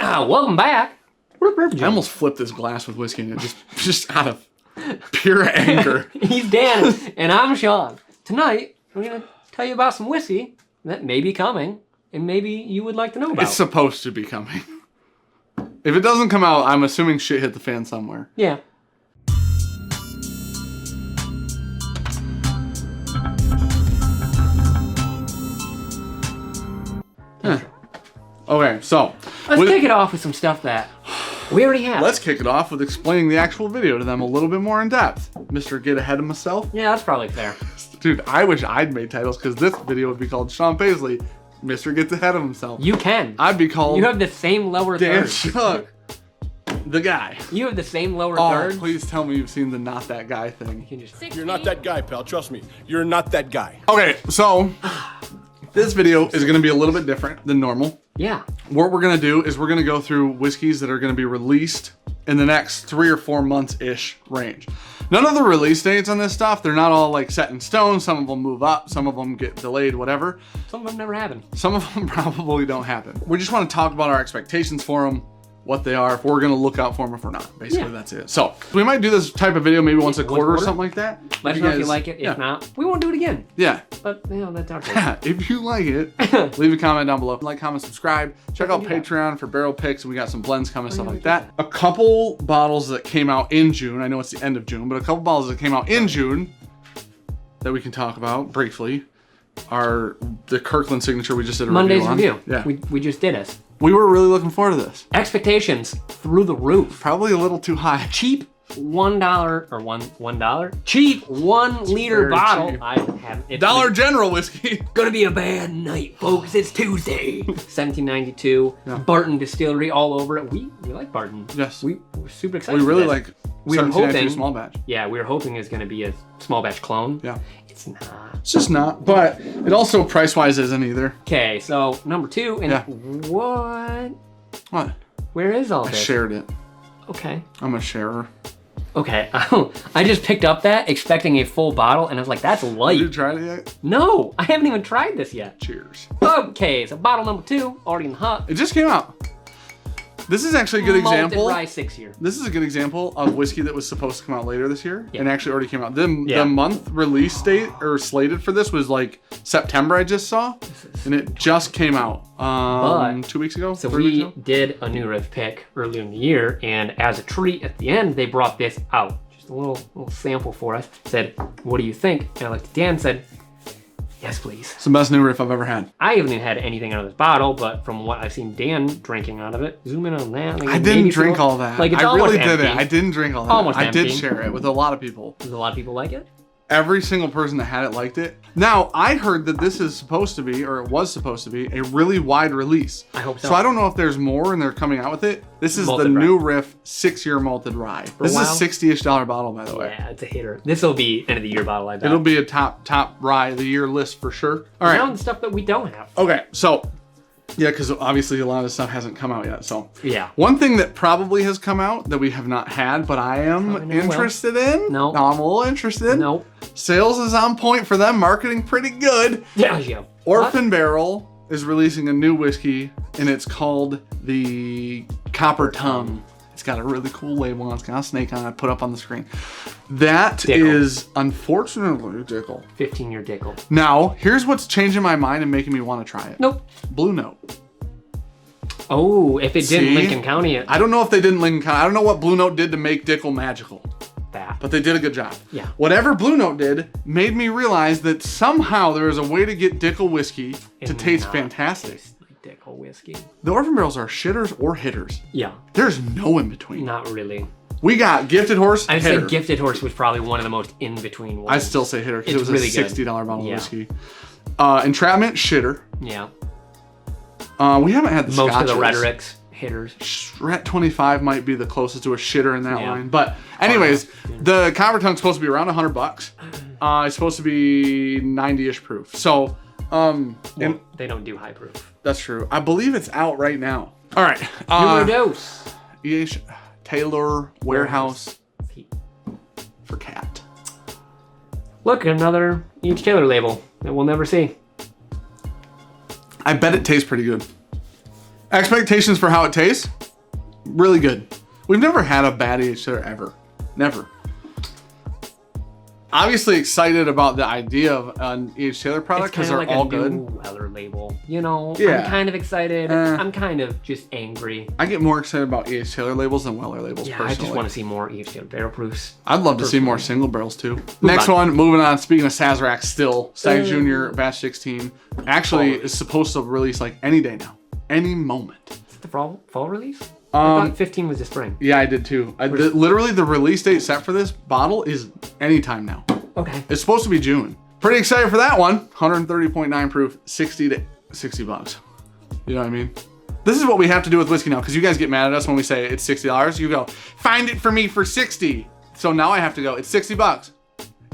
Welcome back. I almost flipped this glass with whiskey and it just out of pure anger. He's Dan, and I'm Sean. Tonight, we're going to tell you about some whiskey that may be coming, and maybe you would like to know about. It's supposed to be coming. If it doesn't come out, I'm assuming shit hit the fan somewhere. Yeah. Okay, so let's kick it off with some stuff that we already have. Let's kick it off with explaining the actual video to them a little bit more in depth. Mr. Get Ahead of Myself. Yeah, that's probably fair. Dude, I wish I'd made titles because this video would be called Sean Paisley, Mr. Gets Ahead of Himself. You can. I'd be called... You have the same lower Dan third. Shook, the guy. You have the same lower Oh, third. please tell me you've seen the Not That Guy thing. You're not that guy, pal. Trust me. You're not that guy. Okay, so this video is going to be a little bit different than normal. Yeah. What we're going to do is we're going to go through whiskeys that are going to be released in the next 3 or 4 months-ish range. None of the release dates on this stuff, they're not all like set in stone. Some of them move up, some of them get delayed, whatever. Some of them never happen. Some of them probably don't happen. We just want to talk about our expectations for them, what they are, if we're going to look out for them, if we're not. Basically, That's it. So we might do this type of video maybe once a quarter or something like that. Let us know if you like it. If not, we won't do it again. Yeah. But, you know, that's our choice. Yeah, if you like it, leave a comment down below. Like, comment, subscribe. Check out Patreon for barrel picks. We got some blends coming, stuff like that. A couple bottles that came out in June. I know it's the end of June, but a couple bottles that came out in June that we can talk about briefly are the Kirkland Signature we just did a Monday's review on. review. Yeah. We just did it. We were really looking forward to this. Expectations through the roof. Probably a little too high. Cheap $1 or $1. Cheap 1 liter bottle. Cheap. I have it's Dollar General whiskey. Gonna be a bad night, folks. It's Tuesday. 1792. Yeah. Barton Distillery all over it. We like Barton. Yes. We're super excited. We really for like this. We were 1792 hoping small batch. Yeah, we were hoping it's gonna be a small batch clone. Yeah. It's not. It's just not, but it also price-wise isn't either. Okay, so number 2, and what? What? Where is all I this? shared it. Okay. I'm a sharer. Okay, I just picked up that expecting a full bottle, and I was like, that's light. Have you tried it yet? No, I haven't even tried this yet. Cheers. Okay, so bottle number 2, already in the hut. It just came out. This is actually a good example. Malted rye 6-year. This is a good example of whiskey that was supposed to come out later this year Yeah. and actually already came out. The month release date or slated for this was like September, I just saw, and it just came out 2 weeks ago. So 3 weeks we ago? did a new Riff pick earlier in the year, and as a treat at the end, they brought this out. Just a little sample for us. Said, what do you think? And I looked at Dan and said, yes, please. It's the best new Riff I've ever had. I haven't even had anything out of this bottle, but from what I've seen Dan drinking out of it, zoom in on that. Like I didn't drink all that. Like it's I almost really didn't. empty. I didn't drink all that. Almost I did empty. share it with a lot of people. Does a lot of people like it? Every single person that had it liked it. Now, I heard that this is supposed to be, or it was supposed to be, a really wide release. I hope so. So I don't know if there's more and they're coming out with it. This is Malted the rye. new Riff 6-year malted rye. This is wow. a $60-ish bottle, by the way. Yeah, it's a hitter. This will be end of the year bottle, I bet. It'll be a top rye of the year list for sure. All right. Now the stuff that we don't have. Okay, so yeah, because obviously a lot of this stuff hasn't come out yet. So Yeah. one thing that probably has come out that we have not had, but I am Probably never will. interested in. No. No, I'm a little interested. Nope. Sales is on point for them. Marketing pretty good. Yeah. Orphan Barrel is releasing a new whiskey, and it's called the Copper Tongue. It's got a really cool label on it. It's got a snake on it. I put up on the screen. That Dickel. is unfortunately Dickel. 15-year Dickel. Now, here's what's changing my mind and making me want to try it. Nope. Blue Note. Oh, if it didn't See? Lincoln County it. I don't know if they didn't Lincoln County. I don't know what Blue Note did to make Dickel magical, That. but they did a good job. Yeah. Whatever Blue Note did made me realize that somehow there is a way to get Dickel whiskey to And taste not fantastic. taste like Dickel whiskey. The Orphan Barrels are shitters or hitters. Yeah. There's no in between. Not really. We got Gifted Horse, I'd hitter. say Gifted Horse was probably one of the most in-between ones. I still say hitter because it It's was really a good. $60 bottle Yeah. of whiskey. Entrapment, shitter. Yeah. We haven't had the Most of the Scotches. rhetorics, hitters. Rat 25 might be the closest to a shitter in that Yeah. line. But anyways, the Copper Tongue's supposed to be around $100. It's supposed to be 90-ish proof. So, and They don't do high proof. that's true. I believe it's out right now. All right. Numero dos. EH Taylor Warehouse for cat. Look, another E.H. Taylor label that we'll never see. I bet it tastes pretty good. Expectations for how it tastes, really good. We've never had a bad aged Taylor ever. Never. Obviously excited about the idea of an aged Taylor product because they're like all a good. new Weller label, you know. Yeah. I'm kind of excited. I'm kind of just angry. I get more excited about aged Taylor labels than Weller labels personally. I just want to see more aged Taylor barrel proofs. I'd love to see more single barrels too. Next one, moving on. Speaking of Sazerac, still Stag Junior Batch 16 actually is supposed to release like any day now, any moment. Is it the fall release? I thought 15 was the spring. Yeah, I did too. Literally, the release date set for this bottle is anytime now. Okay. It's supposed to be June. Pretty excited for that one. 130.9 proof, 60 bucks. You know what I mean? This is what we have to do with whiskey now, because you guys get mad at us when we say it's $60. You go, find it for me for 60. So now I have to go, it's 60 bucks.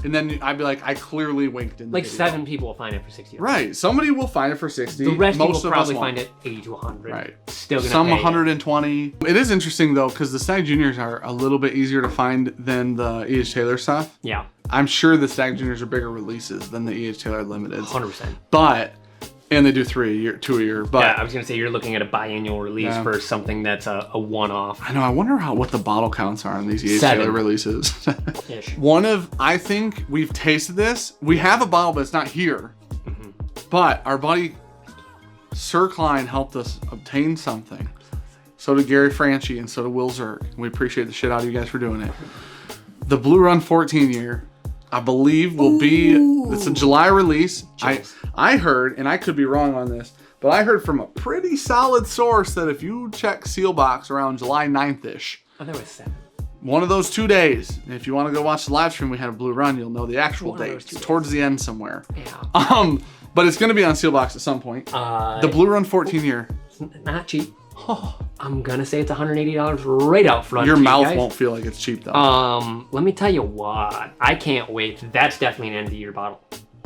And then I'd be like, I clearly winked in the Like video. 7 people will find it for 60. Right. Somebody will find it for 60. The rest Most will of us probably won't. find it 80 to 100. Right. Still gonna Some pay 120. It is interesting though, because the Stag Juniors are a little bit easier to find than the E.H. Taylor stuff. Yeah. I'm sure the Stag Juniors are bigger releases than the E.H. Taylor Limiteds. 100%. But, and they do 2 a year. But Yeah, I was gonna say you're looking at a biannual release for something that's a one-off. I know. I wonder what the bottle counts are on these E.H. 7. Taylor releases. Ish. I think we've tasted this. We have a bottle, but it's not here. But our buddy Sir Klein helped us obtain something. So did Gary Franchi and so did Will Zerk. We appreciate the shit out of you guys for doing it. The Blue Run 14 year, I believe, will be. It's a July release. I heard, and I could be wrong on this, but I heard from a pretty solid source that if you check Sealbox around July 9th-ish, Oh, there was 7. one of those 2 days. If you want to go watch the live stream, we had a Blue Run. You'll know the actual One of date. those 2 It's towards the end somewhere. Yeah. But it's going to be on Sealbox at some point. The Blue Run 14 year. Not cheap. I'm gonna say it's $180 right out front. Your to you mouth guys. won't feel like it's cheap though. Let me tell you what. I can't wait. That's definitely an end of the year bottle.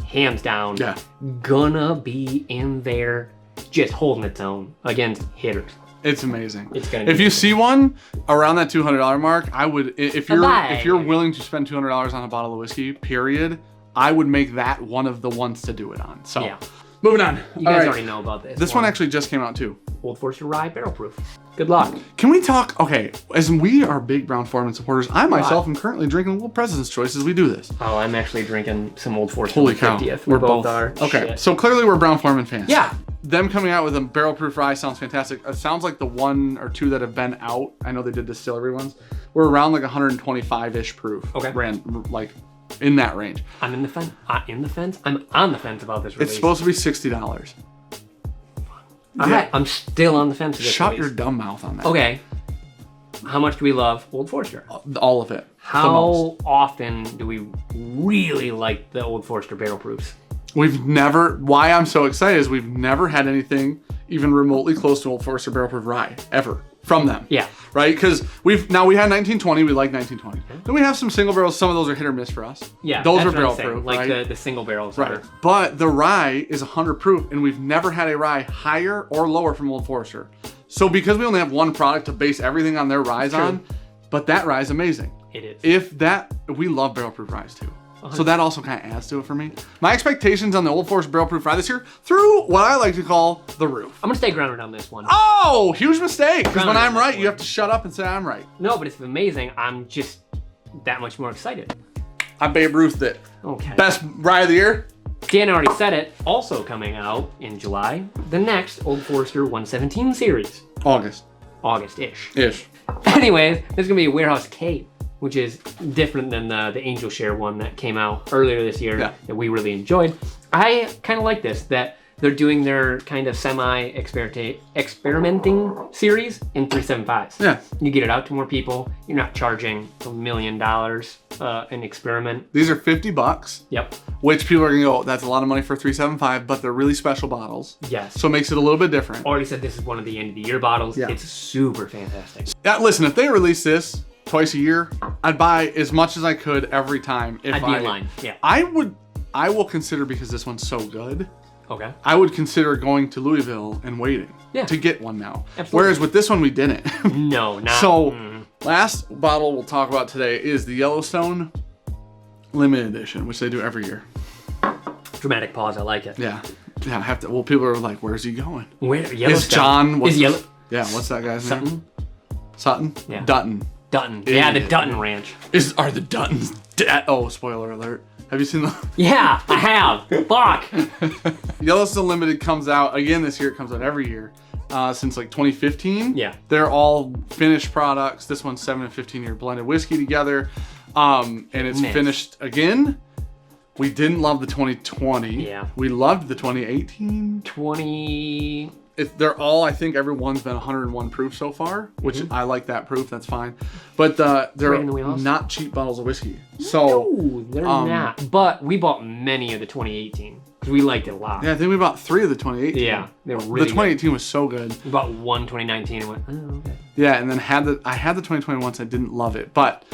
Hands down. Yeah. Gonna be in there just holding its own against hitters. It's amazing. It's gonna be if you see one around that $200 mark, I would. If you're willing to spend $200 on a bottle of whiskey, period, I would make that one of the ones to do it on. So, Yeah. moving on. You guys already know about this. This one actually just came out too. Old Forester Rye barrel proof. Good luck. Can we talk? Okay, as we are big Brown Foreman supporters, I myself am currently drinking a little President's Choice as we do this. Oh, I'm actually drinking some Old Forester. Holy cow. 50th. We're We both both are. Okay, Shit. so clearly we're Brown Foreman fans. Yeah. Them coming out with a barrel proof rye sounds fantastic. It sounds like the 1 or 2 that have been out, I know they did distillery ones, were around like 125-ish proof. Okay. Like in that range. I'm in the fence. I'm on the fence about this release. It's supposed to be $60. All right, I'm still on the fence. With this Shut release. your dumb mouth on that. Okay. How much do we love Old Forester? All of it. How often do we really like the Old Forester barrel proofs? Why I'm so excited is we've never had anything even remotely close to Old Forester barrel proof rye ever from them. Yeah. Right? Because we had 1920, we like 1920. Then we have some single barrels, some of those are hit or miss for us. Yeah, those that's are what I'm barrel saying. proof. Like right? the single barrels. Right. Are, But the rye is 100 proof, and we've never had a rye higher or lower from Old Forester. So because we only have one product to base everything on their ryes on, but that rye is amazing. It is. We love barrel proof ryes too. So that also kind of adds to it for me. My expectations on the Old Forester barrel proof rye this year through what I like to call the roof. I'm gonna stay grounded on this one. Oh, huge mistake. Because when Grounded I'm on right, this you have to shut up and say I'm right. No, but it's amazing. I'm just that much more excited. I Babe Ruthed it. Okay. Best rye of the year? Dan already said it. Also coming out in July, the next Old Forester 117 series. August-ish. Ish. Anyways, there's gonna be a Warehouse Cape, which is different than the Angel Share one that came out earlier this year that we really enjoyed. I kind of like this, that they're doing their kind of experimenting series in 375s. Yeah. You get it out to more people. You're not charging $1 million an experiment. These are $50. Yep. Which people are gonna go, that's a lot of money for 375, but they're really special bottles. Yes. So it makes it a little bit different. Already said this is one of the end of the year bottles. Yeah. It's super fantastic. Listen, if they release this twice a year, I'd buy as much as I could every time. I'd be in line. Yeah. I will consider, because this one's so good, Okay. I would consider going to Louisville and waiting to get one now. Absolutely. Whereas with this one, we didn't. No, not. So, last bottle we'll talk about today is the Yellowstone Limited Edition, which they do every year. Dramatic pause. I like it. Yeah. Yeah, I have to. Well, people are like, "Where's he going?" Where Yellowstone? Is John? Is Yellow? Yeah, what's that guy's Sutton? name? Sutton. Yeah. Dutton. Dutton. Yeah, the Dutton Ranch. Are the Duttons dead? Oh, spoiler alert. Have you seen the Yeah, I have. Fuck. Yellowstone Limited comes out again this year? It comes out every year since like 2015. Yeah. They're all finished products. This one's 7 and 15 year blended whiskey together, and it's Mix. finished again. We didn't love the 2020. Yeah. We loved the 2018. 20. They're all, I think everyone's been 101 proof so far, which I like that proof. That's fine. But they're Right in the wheelhouse. not cheap bottles of whiskey. So No, they're not. But we bought many of the 2018 because we liked it a lot. yeah, I think we bought 3 of the 2018. Yeah, they were The really good. 2018 was so good. We bought one 2019 and went, oh, okay. Yeah, and then I had the 2020 once. I didn't love it, but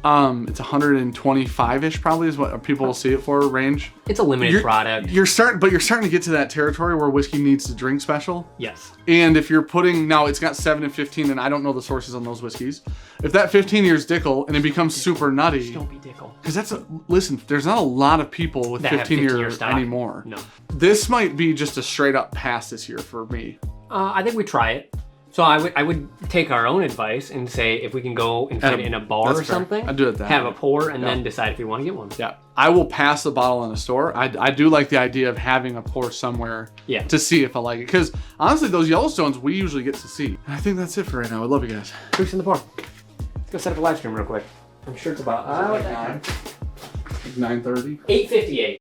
it's 125-ish probably is what people will see it for range. It's a limited product. You're starting to get to that territory where whiskey needs to drink special. Yes. And if you're putting, now it's got 7 and 15, and I don't know the sources on those whiskeys. If that 15 years Dickel and it becomes super nutty, Don't be Dickel. because listen, there's not a lot of people with That have 15 15-year year stock. anymore. No. This might be just a straight up pass this year for me. I think we try it. So I would take our own advice and say if we can go and fit it in a bar That's or fair. something, I'd do it that have way. a pour, and then decide if we want to get one. Yeah, I will pass the bottle in the store. I do like the idea of having a pour somewhere to see if I like it. Because honestly, those Yellowstones we usually get to see. And I think that's it for right now. I love you guys. Proofs in the pour. Let's go set up a live stream real quick. I'm sure it's about 9:30. 8:58.